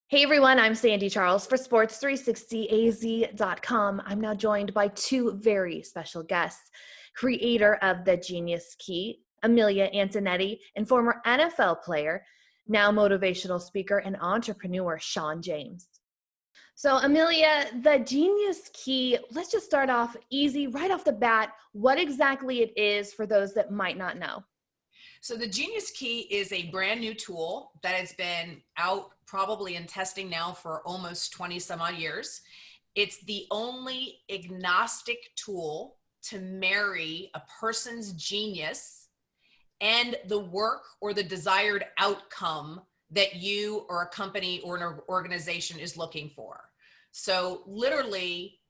Hey everyone, I'm Charles for Sports360az.com. I'm now joined by two very special guests, creator of the Genius Key, Amilya Antonetti, and former NFL player, now motivational speaker and entrepreneur, Sean James. So Amilya, the Genius Key, let's just start off easy, right off the bat, what exactly it is for those that might not know. So the Genius Key is a brand new tool that has been out probably in testing now for almost 20 some odd years. It's the only agnostic tool to marry a person's genius and the work or the desired outcome that you or a company or an organization is looking for. So literally,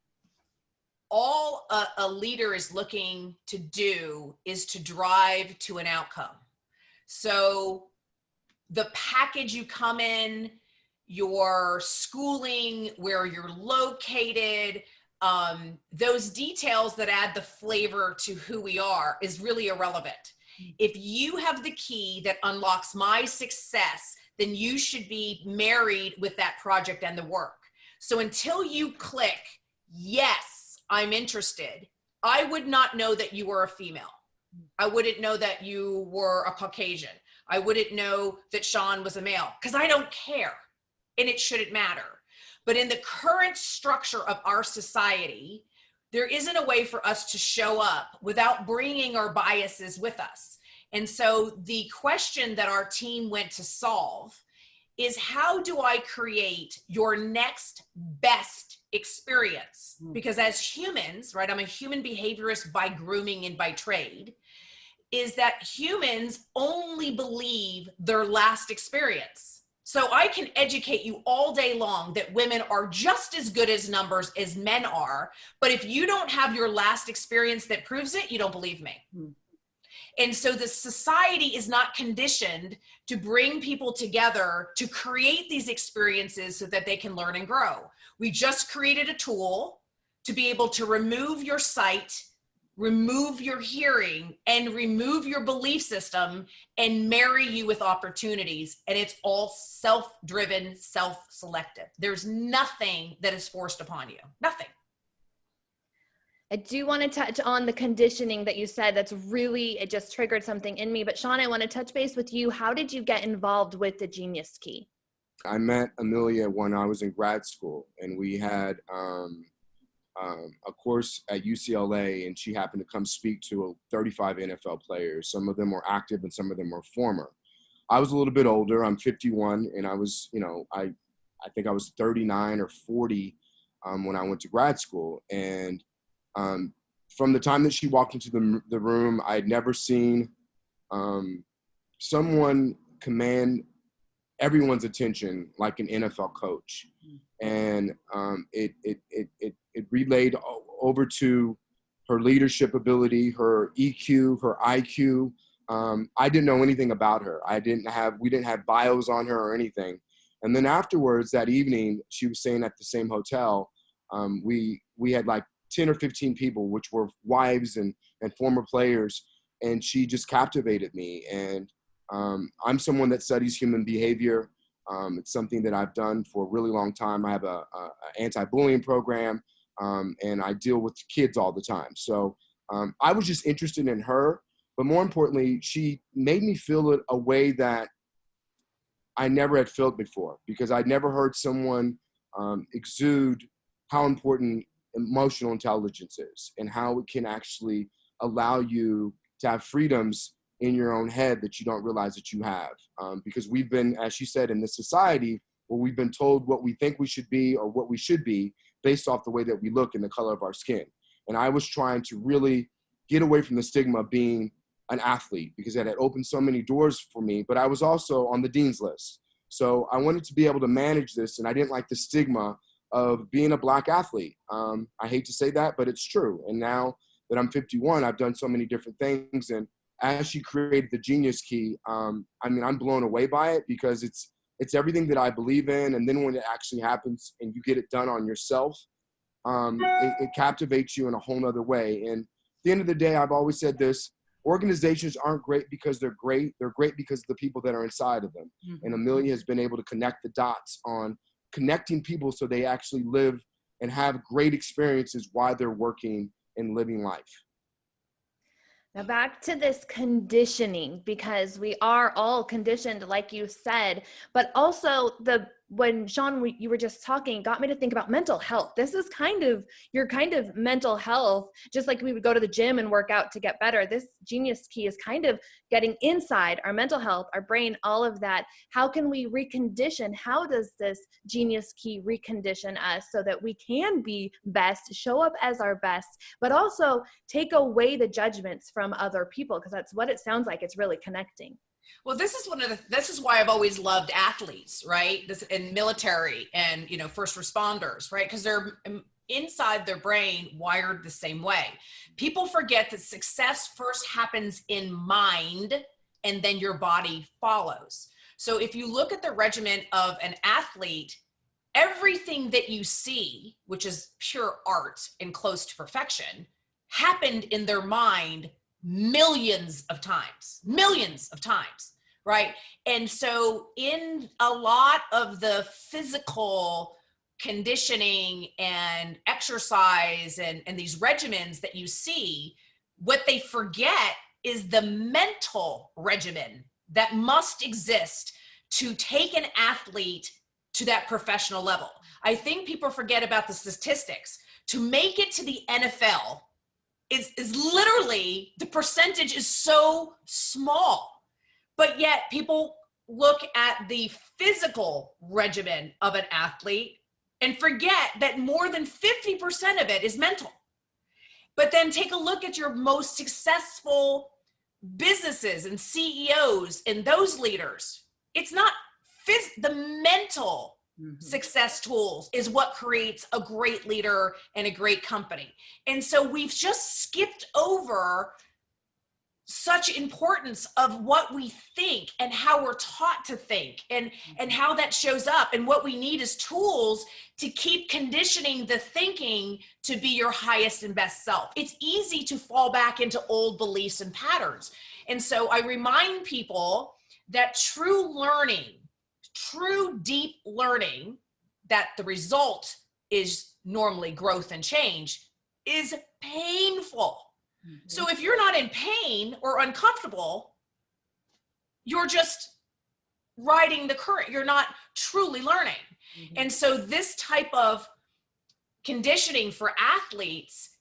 all a leader is looking to do is to drive to an outcome. So the package you come in, your schooling, where you're located, those details that add the flavor to who we are is really irrelevant. If you have the key that unlocks my success, then you should be married with that project and the work. So until you click, yes, I'm interested, I would not know that you were a female. I wouldn't know that you were a Caucasian. I wouldn't know that Sean was a male because I don't care and it shouldn't matter. But in the current structure of our society, there isn't a way for us to show up without bringing our biases with us. And so the question that our team went to solve is, how do I create your next best experience? Because as humans, right, I'm a human behaviorist by grooming and by trade, is that humans only believe their last experience. So I can educate you all day long that women are just as good as numbers as men are, but if you don't have your last experience that proves it, you don't believe me. And so the society is not conditioned to bring people together to create these experiences so that they can learn and grow. We just created a tool to be able to remove your sight, remove your hearing, and remove your belief system and marry you with opportunities. And it's all self-driven, self-selective. There's nothing that is forced upon you, nothing. I do want to touch on the conditioning that you said. It just triggered something in me. But Sean, I want to touch base with you. How did you get involved with the Genius Key? I met Amilya when I was in grad school, and we had a course at UCLA, and she happened to come speak to 35 NFL players. Some of them were active and some of them were former. I was a little bit older. I'm 51, and I was, I think I was 39 or 40 when I went to grad school. And from the time that she walked into the room, I had never seen someone command everyone's attention like an NFL coach. And it relayed over to her leadership ability, her EQ, her IQ. I didn't know anything about her. We didn't have bios on her or anything. And then afterwards that evening, she was staying at the same hotel. We had like 10 or 15 people, which were wives and former players. And she just captivated me. And I'm someone that studies human behavior. It's something that I've done for a really long time. I have a anti-bullying program, and I deal with kids all the time. So I was just interested in her, but more importantly, she made me feel a way that I never had felt before, because I'd never heard someone exude how important emotional intelligence is and how it can actually allow you to have freedoms in your own head that you don't realize that you have. Because we've been, as she said, in this society where we've been told what we think we should be or what we should be based off the way that we look and the color of our skin. And I was trying to really get away from the stigma of being an athlete, because it had opened so many doors for me, but I was also on the dean's list. So I wanted to be able to manage this, and I didn't like the stigma of being a Black athlete. I hate to say that, but it's true. And now that I'm 51, I've done so many different things. And as she created the Genius Key, I'm blown away by it, because it's everything that I believe in. And then when it actually happens and you get it done on yourself, it captivates you in a whole nother way. And at the end of the day, I've always said this: organizations aren't great because they're great. They're great because of the people that are inside of them. Mm-hmm. And Amilya has been able to connect the dots on connecting people so they actually live and have great experiences while they're working and living life. Now back to this conditioning, because we are all conditioned, like you said, but also when Sean, you were just talking, got me to think about mental health. This is your kind of mental health, just like we would go to the gym and work out to get better. This Genius Key is kind of getting inside our mental health, our brain, all of that. How can we recondition? How does this Genius Key recondition us so that we can be best, show up as our best, but also take away the judgments from other people? Because that's what it sounds like. It's really connecting. Well, this is why I've always loved athletes, right? This and military and, first responders, right? Because they're inside their brain wired the same way. People forget that success first happens in mind and then your body follows. So if you look at the regimen of an athlete, everything that you see, which is pure art and close to perfection, happened in their mind millions of times, right? And so in a lot of the physical conditioning and exercise and these regimens that you see, what they forget is the mental regimen that must exist to take an athlete to that professional level. I think people forget about the statistics. To make it to the NFL is literally, the percentage is so small, but yet people look at the physical regimen of an athlete and forget that more than 50% of it is mental. But then take a look at your most successful businesses and CEOs and those leaders. It's not the mental success tools is what creates a great leader and a great company. And so we've just skipped over such importance of what we think and how we're taught to think and how that shows up. And what we need is tools to keep conditioning the thinking to be your highest and best self. It's easy to fall back into old beliefs and patterns. And so I remind people that true deep learning, that the result is normally growth and change, is painful. So if you're not in pain or uncomfortable, you're just riding the current. You're not truly learning. And so this type of conditioning for athletes,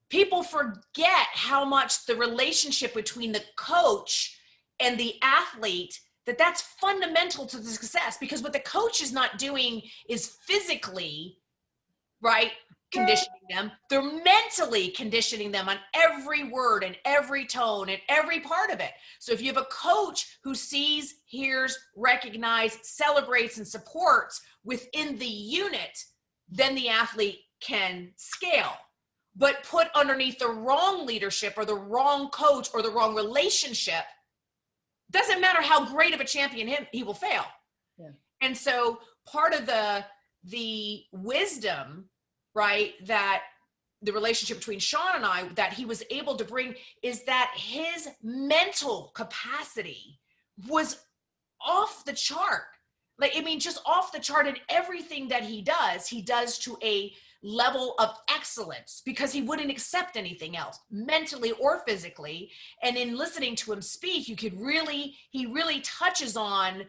people forget how much the relationship between the coach and the athlete, that's fundamental to the success. Because what the coach is not doing is physically, right, conditioning them. They're mentally conditioning them on every word and every tone and every part of it. So if you have a coach who sees, hears, recognizes, celebrates, and supports within the unit, then the athlete can scale. But put underneath the wrong leadership or the wrong coach or the wrong relationship, doesn't matter how great of a champion he will fail. Yeah. And so part of the wisdom, right, that the relationship between Sean and I, that he was able to bring, is that his mental capacity was off the chart. Just off the chart in everything that he does to a level of excellence, because he wouldn't accept anything else, mentally or physically. And in listening to him speak, he really touches on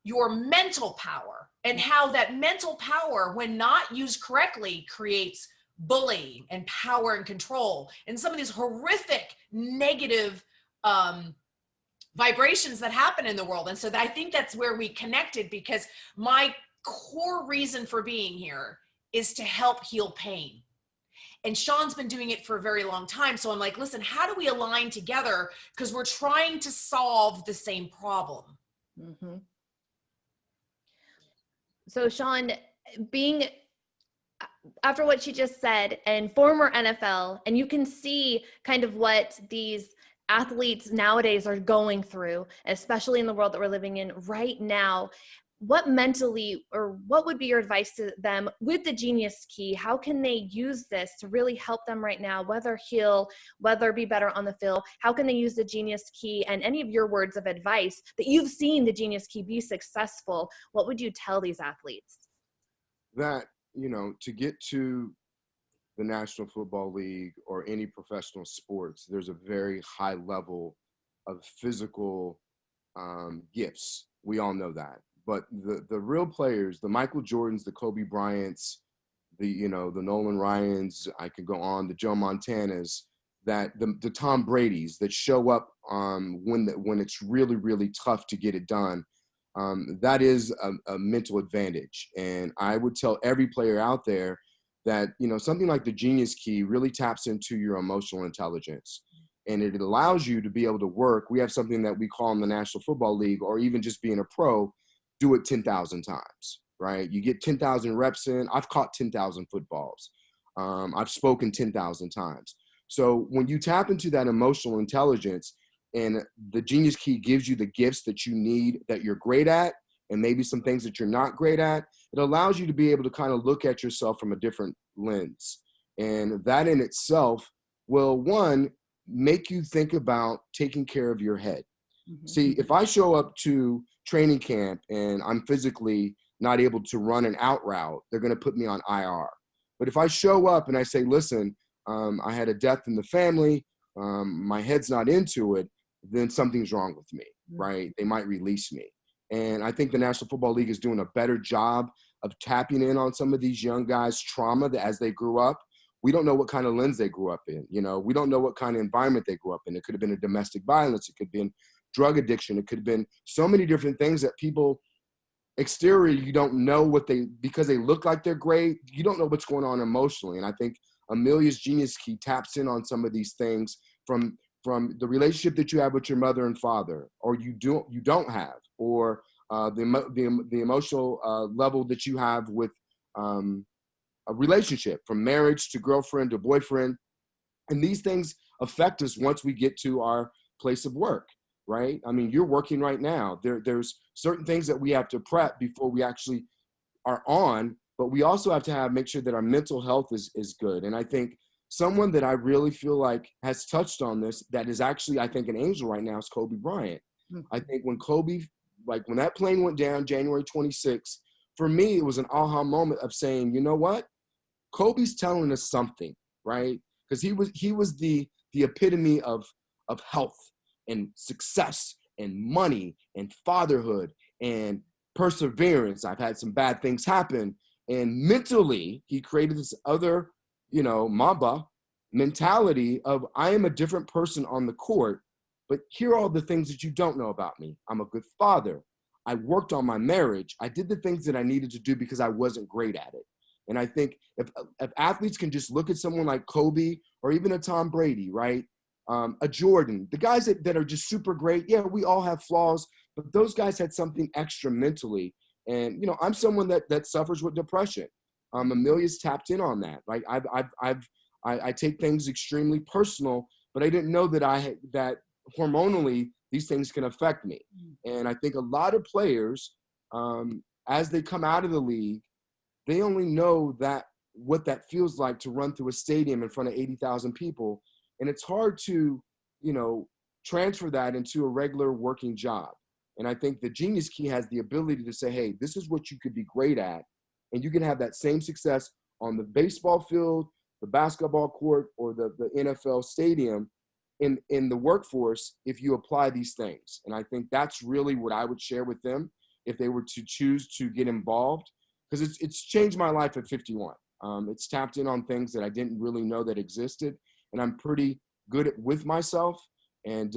your mental power and how that mental power, when not used correctly, creates bullying and power and control and some of these horrific negative vibrations that happen in the world. And so I think that's where we connected, because my core reason for being here is to help heal pain. And Sean's been doing it for a very long time. So I'm like, listen, how do we align together? Because we're trying to solve the same problem. So Sean, being, after what she just said, and former NFL, and you can see kind of what these athletes nowadays are going through, especially in the world that we're living in right now, what would be your advice to them with the Genius Key? How can they use this to really help them right now, whether heal, whether be better on the field? How can they use the Genius Key, and any of your words of advice that you've seen the Genius Key be successful? What would you tell these athletes? that, to get to the National Football League or any professional sports, there's a very high level of physical gifts. We all know that. But the real players, the Michael Jordans, the Kobe Bryants, the Nolan Ryans, I could go on, the Joe Montanas, that the Tom Brady's that show up when it's really, really tough to get it done. That is a mental advantage. And I would tell every player out there that, something like the Genius Key really taps into your emotional intelligence. And it allows you to be able to work. We have something that we call in the National Football League, or even just being a pro, do it 10,000 times, right? You get 10,000 reps in. I've caught 10,000 footballs. I've spoken 10,000 times. So when you tap into that emotional intelligence, and the Genius Key gives you the gifts that you need, that you're great at, and maybe some things that you're not great at, it allows you to be able to kind of look at yourself from a different lens. And that in itself will, one, make you think about taking care of your head. Mm-hmm. See, if I show up to training camp and I'm physically not able to run an out route, they're going to put me on IR. But if I show up and I say, listen, I had a death in the family, my head's not into it, then something's wrong with me, right? They might release me. And I think the National Football League is doing a better job of tapping in on some of these young guys' trauma that as they grew up. We don't know what kind of lens they grew up in. We don't know what kind of environment they grew up in. It could have been a domestic violence. It could have been drug addiction. It could have been so many different things that people exterior, you don't know because they look like they're great, you don't know what's going on emotionally. And I think Amilya's Genius Key taps in on some of these things from the relationship that you have with your mother and father, or you don't have, or the emotional level that you have with a relationship, from marriage to girlfriend to boyfriend. And these things affect us once we get to our place of work, right? I mean, you're working right now. There's certain things that we have to prep before we actually are on, but we also have to make sure that our mental health is good. And I think someone that I really feel like has touched on this, that is actually, I think, an angel right now, is Kobe Bryant. Mm-hmm. I think when when that plane went down January 26th, for me, it was an aha moment of saying, you know what? Kobe's telling us something, right? Because he was the epitome of health and success and money and fatherhood and perseverance. I've had some bad things happen. And mentally, he created this other, Mamba mentality of, I am a different person on the court, but here are all the things that you don't know about me. I'm a good father. I worked on my marriage. I did the things that I needed to do because I wasn't great at it. And I think if athletes can just look at someone like Kobe, or even a Tom Brady, right? A Jordan, the guys that are just super great. Yeah, we all have flaws, but those guys had something extra mentally. And, I'm someone that suffers with depression. Amilya's tapped in on that. Like I take things extremely personal, but I didn't know that hormonally these things can affect me. And I think a lot of players, as they come out of the league, they only know what that feels like to run through a stadium in front of 80,000 people. And it's hard to, transfer that into a regular working job. And I think the Genius Key has the ability to say, hey, this is what you could be great at. And you can have that same success on the baseball field, the basketball court, or the NFL stadium in the workforce if you apply these things. And I think that's really what I would share with them if they were to choose to get involved, because it's changed my life at 51. It's tapped in on things that I didn't really know that existed. And I'm pretty good with myself. And,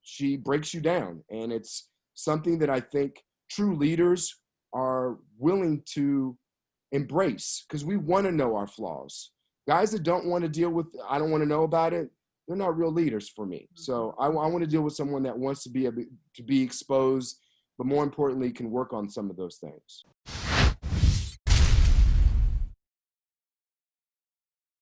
she breaks you down. And it's something that I think true leaders are willing to embrace, because we want to know our flaws. Guys that don't want to deal with, I don't want to know about it, they're not real leaders for me. So I want to deal with someone that wants to be exposed, but more importantly, can work on some of those things.